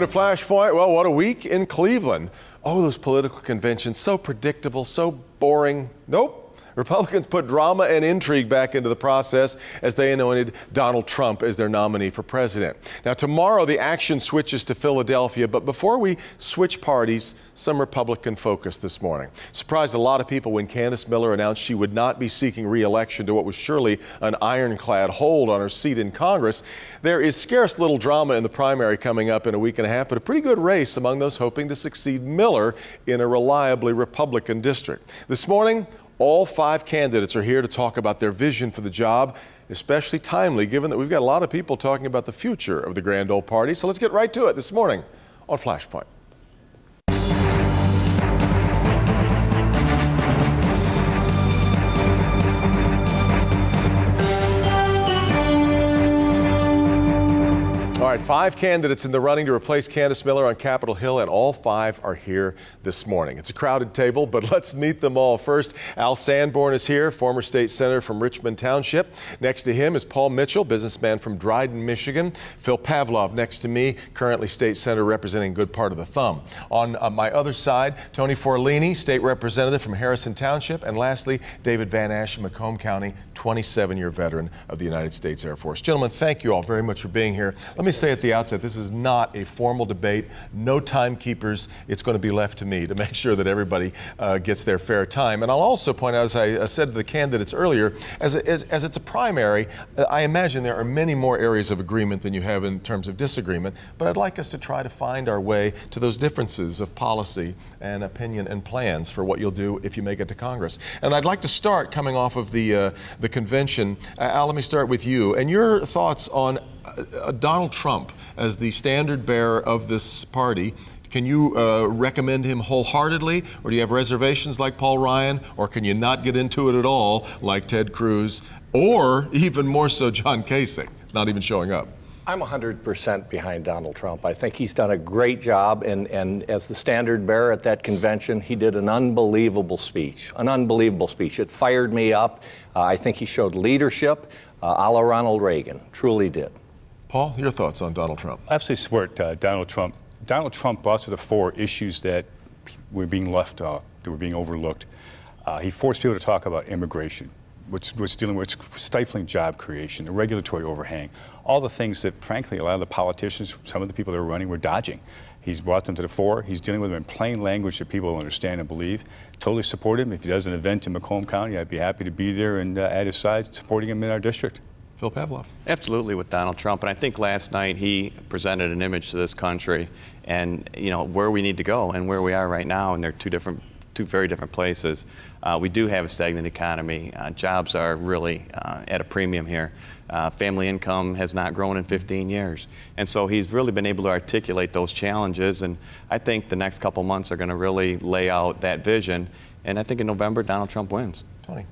To Flashpoint, well, what a week in Cleveland. Oh, those political conventions, so predictable, so boring. Nope. Republicans put drama and intrigue back into the process as they anointed Donald Trump as their nominee for president. Now, tomorrow the action switches to Philadelphia, but before we switch parties, some Republican focus this morning. Surprised a lot of people when Candace Miller announced she would not be seeking re-election to what was surely an ironclad hold on her seat in Congress. There is scarce little drama in the primary coming up in a week and a half, but a pretty good race among those hoping to succeed Miller in a reliably Republican district. This morning, all 5 candidates are here to talk about their vision for the job, especially timely given that we've got a lot of people talking about the future of the grand old party. So let's get right to it this morning on Flashpoint. All right, 5 candidates in the running to replace Candace Miller on Capitol Hill, and all 5 are here this morning. It's a crowded table, but let's meet them all. First, Al Sanborn is here, former state senator from Richmond Township. Next to him is Paul Mitchell, businessman from Dryden, Michigan. Phil Pavlov next to me, currently state senator representing a good part of the thumb. On my other side, Tony Forlini, state representative from Harrison Township. And lastly, David Van Ash, Macomb County, 27-year veteran of the United States Air Force. Gentlemen, thank you all very much for being here. Let me say at the outset, this is not a formal debate, no timekeepers. It's going to be left to me to make sure that everybody gets their fair time. And I'll also point out, as I said to the candidates earlier, as it's a primary, I imagine there are many more areas of agreement than you have in terms of disagreement, but I'd like us to try to find our way to those differences of policy and opinion and plans for what you'll do if you make it to Congress. And I'd like to start coming off of the convention. Al, let me start with you and your thoughts on Donald Trump as the standard bearer of this party. Can you recommend him wholeheartedly, or do you have reservations like Paul Ryan, or can you not get into it at all like Ted Cruz, or even more so John Kasich, not even showing up? I'm 100% behind Donald Trump. I think he's done a great job, and as the standard bearer at that convention, he did an unbelievable speech, It fired me up. I think he showed leadership a la Ronald Reagan, truly did. Paul, your thoughts on Donald Trump? I absolutely support Donald Trump. Donald Trump brought to the fore issues that were being left off, that were being overlooked. He forced people to talk about immigration, which was dealing with stifling job creation, the regulatory overhang, all the things that, frankly, a lot of the politicians, some of the people that were running, were dodging. He's brought them to the fore. He's dealing with them in plain language that people understand and believe. Totally support him. If he does an event in Macomb County, I'd be happy to be there and at his side, supporting him in our district. Phil Pavlov. Absolutely with Donald Trump, and I think last night he presented an image to this country and, you know, where we need to go and where we are right now, and they're two very different places. We do have a stagnant economy. Jobs are really at a premium here. Family income has not grown in 15 years. And so he's really been able to articulate those challenges, and I think the next couple months are going to really lay out that vision, and I think in November Donald Trump wins. Tony.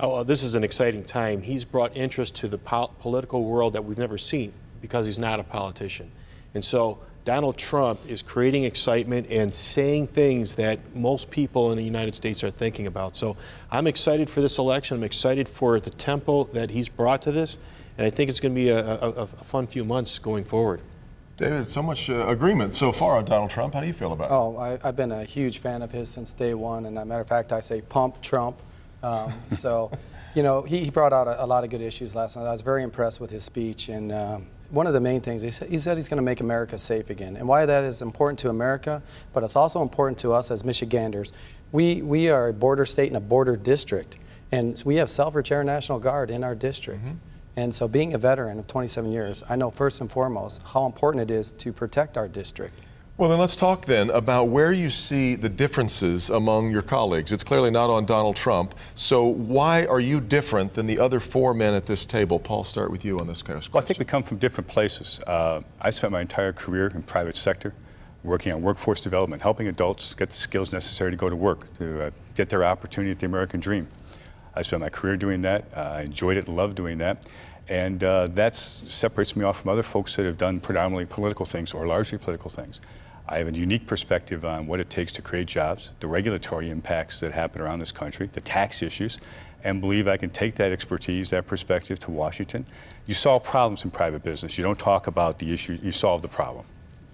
Oh, this is an exciting time. He's brought interest to the political world that we've never seen because he's not a politician. And so Donald Trump is creating excitement and saying things that most people in the United States are thinking about. So I'm excited for this election. I'm excited for the tempo that he's brought to this. And I think it's going to be a fun few months going forward. David, so much agreement so far on Donald Trump. How do you feel about it? Oh, I've been a huge fan of his since day one. And as a matter of fact, I say pump Trump. So, you know, he brought out a lot of good issues last night. I was very impressed with his speech, and one of the main things, he said he's going to make America safe again. And why that is important to America, but it's also important to us as Michiganders. We are a border state and a border district, and we have Selfridge Air National Guard in our district. Mm-hmm. And so being a veteran of 27 years, I know first and foremost how important it is to protect our district. Well, then let's talk then about where you see the differences among your colleagues. It's clearly not on Donald Trump. So why are you different than the other 4 men at this table? Paul, start with you on this question. Well, I think we come from different places. I spent my entire career in private sector, working on workforce development, helping adults get the skills necessary to go to work, to get their opportunity at the American dream. I spent my career doing that. I enjoyed it, loved doing that. And that separates me off from other folks that have done predominantly political things or largely political things. I have a unique perspective on what it takes to create jobs, the regulatory impacts that happen around this country, the tax issues, and believe I can take that expertise, that perspective to Washington. You solve problems in private business. You don't talk about the issue, you solve the problem.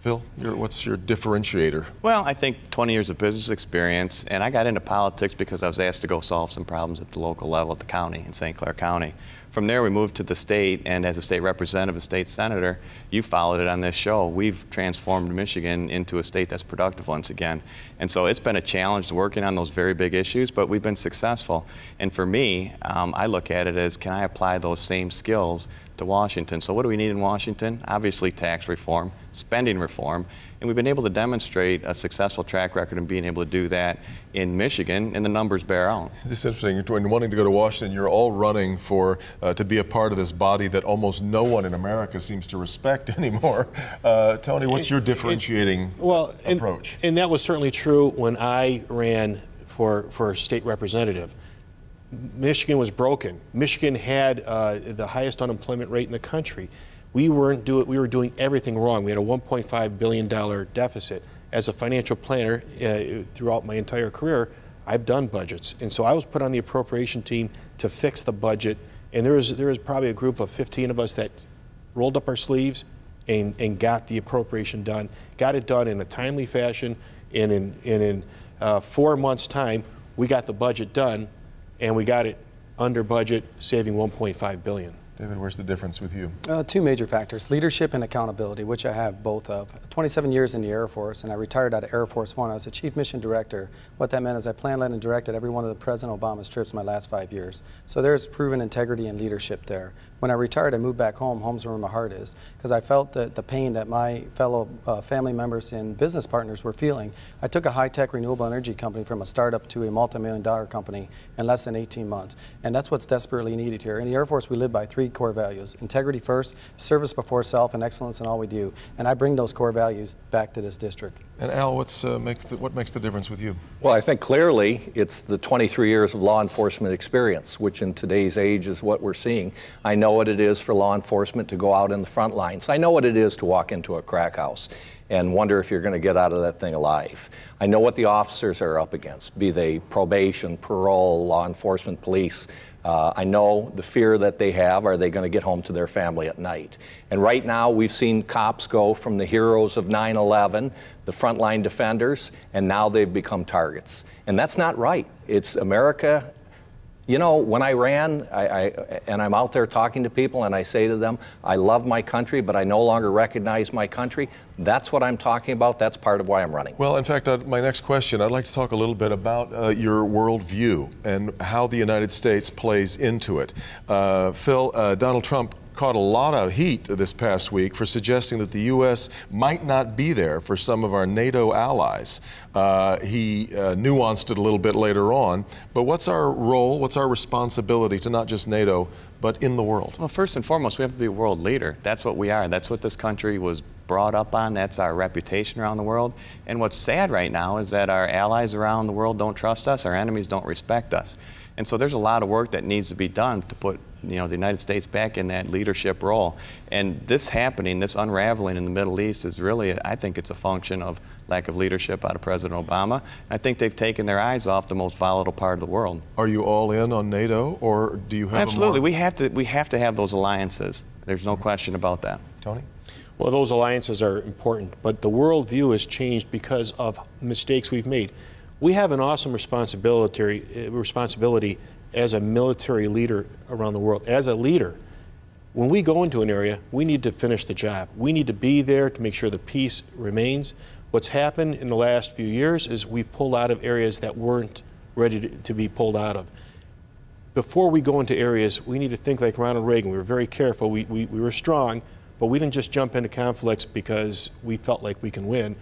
Phil, what's your differentiator? Well, I think 20 years of business experience, and I got into politics because I was asked to go solve some problems at the local level at the county, in St. Clair County. From there, we moved to the state, and as a state representative and state senator, you followed it on this show. We've transformed Michigan into a state that's productive once again. And so it's been a challenge working on those very big issues, but we've been successful. And for me, I look at it as, can I apply those same skills to Washington? So what do we need in Washington? Obviously tax reform, spending reform, and we've been able to demonstrate a successful track record in being able to do that in Michigan, and the numbers bear out. It's interesting, when wanting to go to Washington, you're all running for to be a part of this body that almost no one in America seems to respect anymore. Tony, what's your differentiating approach? And that was certainly true when I ran for state representative. Michigan was broken. Michigan had the highest unemployment rate in the country. We were doing everything wrong. We had a $1.5 billion deficit. As a financial planner throughout my entire career, I've done budgets. And so I was put on the appropriation team to fix the budget. And there was probably a group of 15 of us that rolled up our sleeves and got the appropriation done, got it done in a timely fashion. And in 4 months' time, we got the budget done, and we got it under budget, saving $1.5 billion. David, where's the difference with you? Two major factors, leadership and accountability, which I have both of. 27 years in the Air Force, and I retired out of Air Force One. I was a chief mission director. What that meant is I planned, led, and directed every one of the President Obama's trips my last 5 years. So there's proven integrity and leadership there. When I retired, I moved back home. Home's where my heart is, because I felt the pain that my fellow family members and business partners were feeling. I took a high-tech renewable energy company from a startup to a multi-million-dollar company in less than 18 months. And that's what's desperately needed here. In the Air Force, we live by 3 core values: integrity first, service before self, and excellence in all we do. And I bring those core values back to this district. And Al, what makes the difference with you? Well, I think clearly it's the 23 years of law enforcement experience, which in today's age is what we're seeing. I know what it is for law enforcement to go out in the front lines. I know what it is to walk into a crack house and wonder if you're going to get out of that thing alive. I know what the officers are up against, be they probation, parole, law enforcement, police. I know the fear that they have. Are they going to get home to their family at night? And right now we've seen cops go from the heroes of 9/11, the frontline defenders, and now they've become targets. And that's not right. It's America. You know, when I ran, and I'm out there talking to people and I say to them, I love my country, but I no longer recognize my country. That's what I'm talking about. That's part of why I'm running. Well, in fact, my next question, I'd like to talk a little bit about your worldview and how the United States plays into it. Phil, Donald Trump caught a lot of heat this past week for suggesting that the U.S. might not be there for some of our NATO allies. He nuanced it a little bit later on, but what's our role, what's our responsibility to not just NATO, but in the world? Well, first and foremost, we have to be a world leader. That's what we are. That's what this country was brought up on. That's our reputation around the world. And what's sad right now is that our allies around the world don't trust us, our enemies don't respect us. And so there's a lot of work that needs to be done to put the United States back in that leadership role. And this happening, this unraveling in the Middle East is really, I think it's a function of lack of leadership out of President Obama. I think they've taken their eyes off the most volatile part of the world. Are you all in on NATO, or do you have Absolutely. We have to have those alliances. There's no question about that. Tony? Well, those alliances are important, but the worldview has changed because of mistakes we've made. We have an awesome responsibility as a military leader around the world. As a leader, when we go into an area, we need to finish the job. We need to be there to make sure the peace remains. What's happened in the last few years is we've pulled out of areas that weren't ready to be pulled out of. Before we go into areas, we need to think like Ronald Reagan. We were very careful. We were strong, but we didn't just jump into conflicts because we felt like we can win.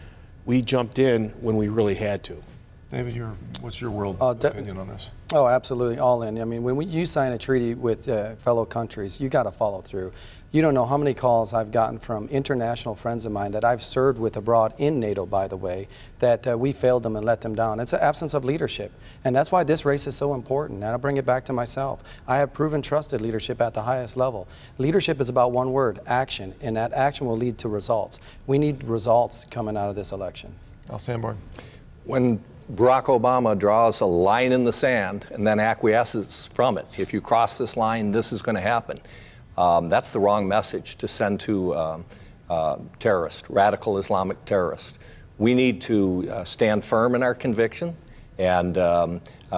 We jumped in when we really had to. David, what's your world opinion on this? Oh, absolutely, all in. I mean, when you sign a treaty with fellow countries, you got to follow through. You don't know how many calls I've gotten from international friends of mine that I've served with abroad in NATO, by the way, that we failed them and let them down. It's an absence of leadership, and that's why this race is so important. And I'll bring it back to myself. I have proven trusted leadership at the highest level. Leadership is about one word: action, and that action will lead to results. We need results coming out of this election. Al Sanborn. When Barack Obama draws a line in the sand and then acquiesces from it, if you cross this line, this is going to happen. That's the wrong message to send to terrorist, radical Islamic terrorist. We need to stand firm in our conviction, and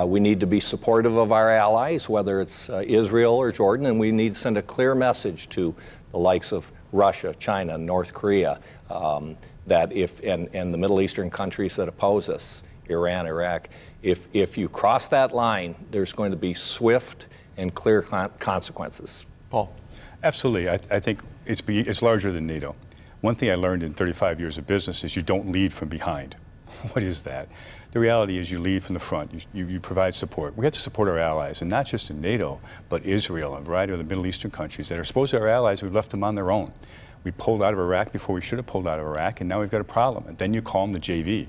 we need to be supportive of our allies, whether it's Israel or Jordan, and we need to send a clear message to the likes of Russia, China, North Korea, that and the Middle Eastern countries that oppose us, Iran, Iraq, if you cross that line, there's going to be swift and clear consequences. Paul? Absolutely. I think it's larger than NATO. One thing I learned in 35 years of business is you don't lead from behind. What is that? The reality is you lead from the front. You provide support. We have to support our allies, and not just in NATO, but Israel and a variety of the Middle Eastern countries that are supposed to be our allies. We've left them on their own. We pulled out of Iraq before we should have pulled out of Iraq, and now we've got a problem. And then you call them the JV.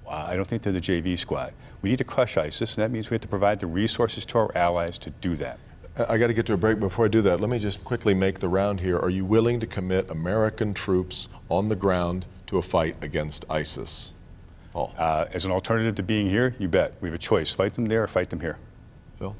I don't think they're the JV squad. We need to crush ISIS, and that means we have to provide the resources to our allies to do that. I got to get to a break. Before I do that, let me just quickly make the round here. Are you willing to commit American troops on the ground to a fight against ISIS? Paul? As an alternative to being here, you bet. We have a choice. Fight them there or fight them here. Phil?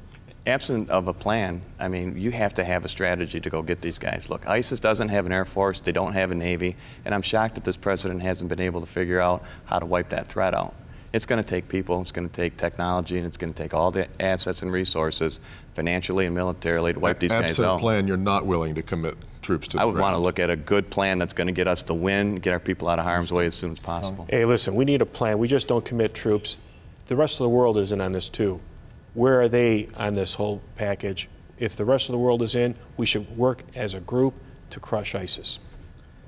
Absent of a plan, I mean, you have to have a strategy to go get these guys. Look, ISIS doesn't have an Air Force, they don't have a Navy, and I'm shocked that this president hasn't been able to figure out how to wipe that threat out. It's going to take people, it's going to take technology, and it's going to take all the assets and resources, financially and militarily, to wipe these guys out. Absent a plan, you're not willing to commit troops to the I would ground. want to look at a good plan that's going to get us to win, get our people out of harm's way as soon as possible. Hey, listen, we need a plan. We just don't commit troops. The rest of the world is in on this too. Where are they on this whole package? If the rest of the world is in, we should work as a group to crush ISIS.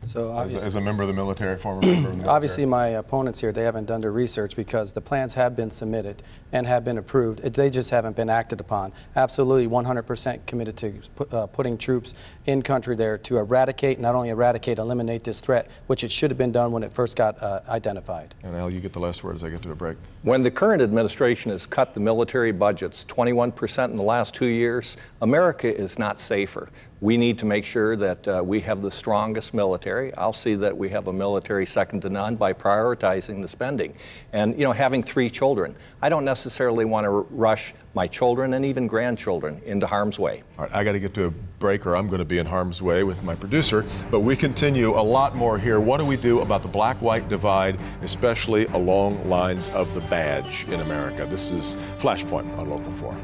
So As a member of the military, former member of the military. obviously my opponents here, they haven't done their research because the plans have been submitted and have been approved. They just haven't been acted upon. Absolutely 100% committed to putting troops in country there to eradicate, not only eradicate, eliminate this threat, which it should have been done when it first got identified. And Al, you get the last word as I get to a break. When the current administration has cut the military budgets 21% in the last 2 years, America is not safer. We need to make sure that we have the strongest military. I'll see that we have a military second to none by prioritizing the spending. And, you know, having 3 children, I don't necessarily want to rush my children and even grandchildren into harm's way. All right, I got to get to a break or I'm going to be in harm's way with my producer, but we continue a lot more here. What do we do about the black-white divide, especially along lines of the badge in America? This is Flashpoint on Local 4.